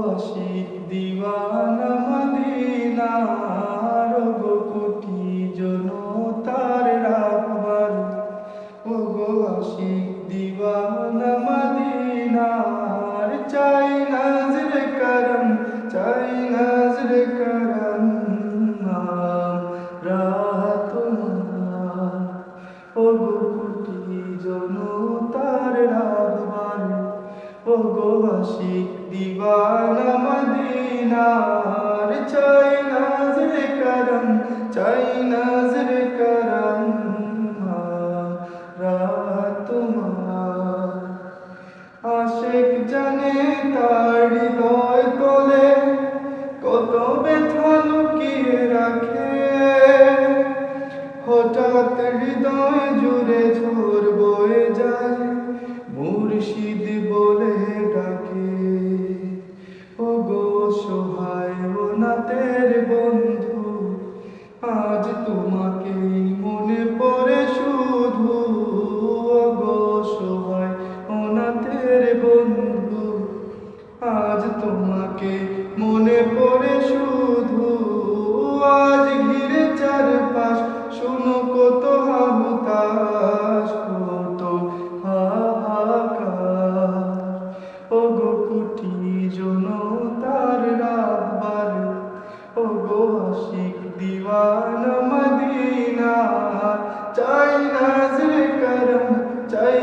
আশিক দিওয়ানা মদিনার গো কোটি জনতার রাখবার ওগো আশিক দিওয়ানা মদিনার চাই নজরে করম চাই নজরে করম তোমার ওগো কোটি জনতার রাখবার ওগো আশিক দিওয়ানা মদিনার চাই নজরে করম চাই নজরে করম তোমার আশিক জানে তার হৃদয় তলে কত ব্যথা লুকিয়ে রাখে হঠাৎ হৃদয় জুড়ে ঝড় বয়ে যায় মুর্শিদ বলে ডাকে ওগো সহায় অনাথের বন্ধু আজ তোমাকে মনে পড়ে শুধু ওগো সহায় অনাথের বন্ধু আজ তোমাকে মনে পড়ে শুধু আজ ঘিরে চারপাশ শুনো কত হাহুতাশ কত হাহাকার ওগো কোটি জনতার রাখবার ওগো আশিক দিওয়ানা মদিনা চাই নজরে করম চাই